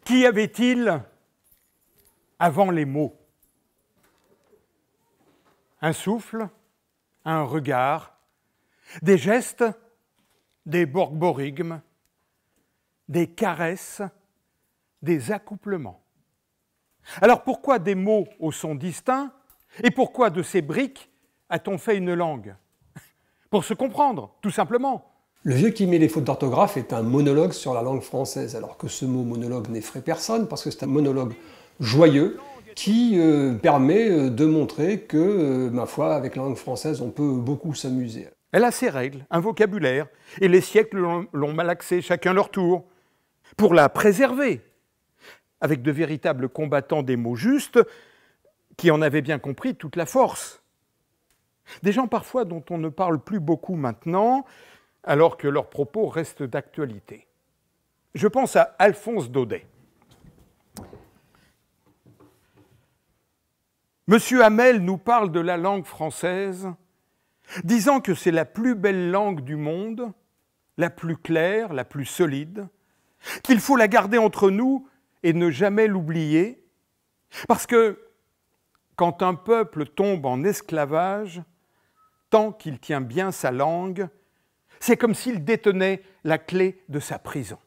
Qu'y avait-il avant les mots? Un souffle, un regard, des gestes, des borborigmes, des caresses, des accouplements. Alors pourquoi des mots au son distinct et pourquoi de ces briques a-t-on fait une langue? Pour se comprendre, tout simplement. Le vieux qui met les fautes d'orthographe est un monologue sur la langue française, alors que ce mot monologue n'effraie personne, parce que c'est un monologue joyeux qui permet de montrer que, ma foi, avec la langue française, on peut beaucoup s'amuser. Elle a ses règles, un vocabulaire, et les siècles l'ont malaxé, chacun leur tour, pour la préserver, avec de véritables combattants des mots justes qui en avaient bien compris toute la force. Des gens parfois dont on ne parle plus beaucoup maintenant, alors que leurs propos restent d'actualité. Je pense à Alphonse Daudet. Monsieur Hamel nous parle de la langue française, disant que c'est la plus belle langue du monde, la plus claire, la plus solide, qu'il faut la garder entre nous et ne jamais l'oublier, parce que quand un peuple tombe en esclavage, tant qu'il tient bien sa langue, c'est comme s'il détenait la clé de sa prison.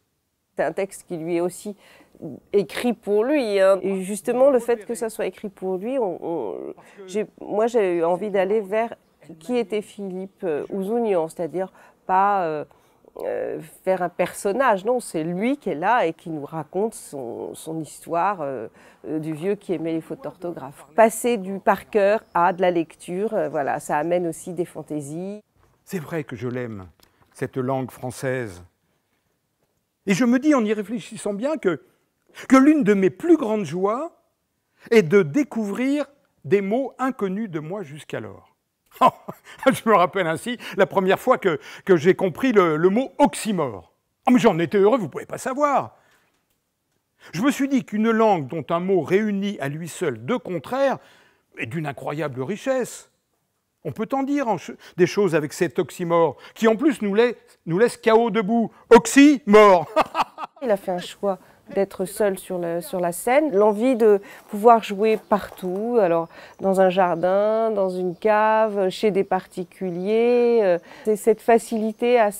C'est un texte qui lui est aussi écrit pour lui. Hein. Et justement, le fait que ça soit écrit pour lui, moi j'ai eu envie d'aller vers qui était Philippe Ouzounian, c'est-à-dire pas faire un personnage, non, c'est lui qui est là et qui nous raconte son histoire du vieux qui aimait les fautes d'orthographe. Passer du par cœur à de la lecture, voilà, ça amène aussi des fantaisies. C'est vrai que je l'aime, cette langue française. Et je me dis, en y réfléchissant bien, que l'une de mes plus grandes joies est de découvrir des mots inconnus de moi jusqu'alors. Je me rappelle ainsi la première fois que j'ai compris le mot oxymore. Oh, mais j'en étais heureux, vous ne pouvez pas savoir. Je me suis dit qu'une langue dont un mot réunit à lui seul deux contraires est d'une incroyable richesse. On peut en dire des choses avec cet oxymore, qui en plus nous laisse KO debout. Oxymore. Il a fait un choix d'être seul sur la scène, l'envie de pouvoir jouer partout, alors dans un jardin, dans une cave, chez des particuliers. C'est cette facilité à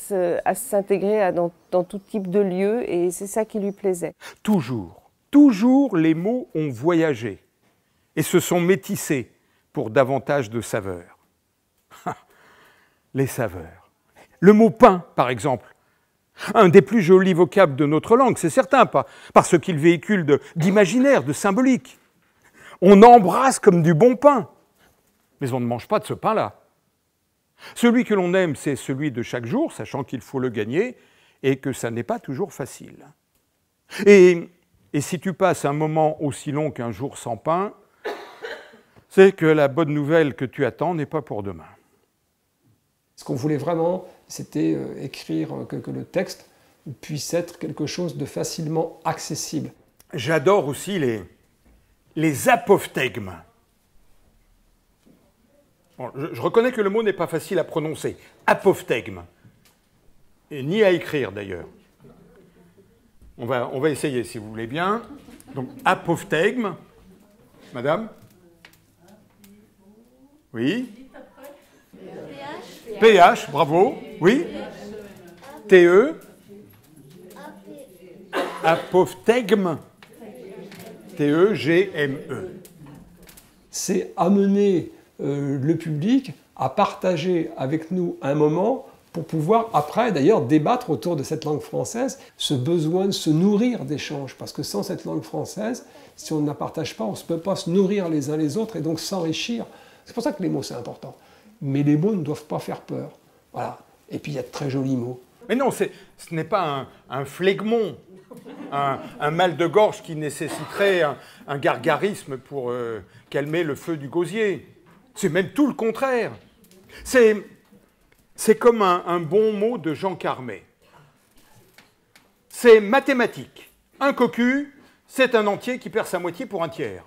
s'intégrer dans tout type de lieu, et c'est ça qui lui plaisait. Toujours les mots ont voyagé et se sont métissés pour davantage de saveurs. Les saveurs. Le mot pain, par exemple. Un des plus jolis vocables de notre langue, c'est certain, parce qu'il véhicule d'imaginaire, de symbolique. On embrasse comme du bon pain, mais on ne mange pas de ce pain-là. Celui que l'on aime, c'est celui de chaque jour, sachant qu'il faut le gagner et que ça n'est pas toujours facile. Et si tu passes un moment aussi long qu'un jour sans pain, c'est que la bonne nouvelle que tu attends n'est pas pour demain. Ce qu'on voulait vraiment, c'était écrire que le texte puisse être quelque chose de facilement accessible. J'adore aussi les apophthegmes. Bon, je reconnais que le mot n'est pas facile à prononcer. Apophthegme. Et ni à écrire d'ailleurs. On va essayer si vous voulez bien. Donc, apophthegme. Madame? Oui? PH, bravo. Oui? TE? Apophthegme. TE-G-M-E. C'est amener le public à partager avec nous un moment pour pouvoir après d'ailleurs débattre autour de cette langue française, ce besoin de se nourrir d'échanges. Parce que sans cette langue française, si on ne la partage pas, on ne peut pas se nourrir les uns les autres et donc s'enrichir. C'est pour ça que les mots, c'est important. Mais les mots ne doivent pas faire peur. Voilà. Et puis il y a de très jolis mots. Mais non, ce n'est pas un phlegmon, un mal de gorge qui nécessiterait un gargarisme pour calmer le feu du gosier. C'est même tout le contraire. C'est comme un bon mot de Jean Carmet. C'est mathématique. Un cocu, c'est un entier qui perd sa moitié pour un tiers.